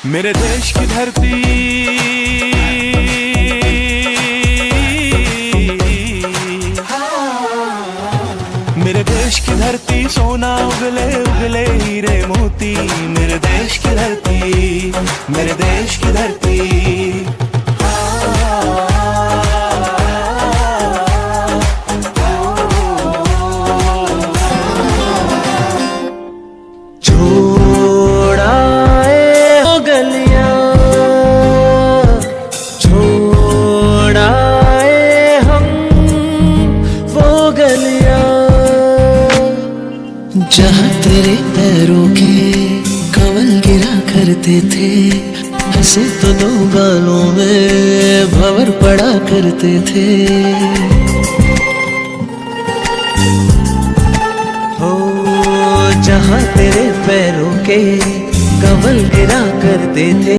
मेरे देश की धरती मेरे देश की धरती सोना उगले उगले हीरे मोती। मेरे देश की धरती, मेरे देश की धरती। जहाँ तेरे पैरों के कमल गिरा करते थे, हंसे तो दो गालों में भंवर पड़ा करते थे। हो जहाँ तेरे पैरों के कमल गिरा करते थे।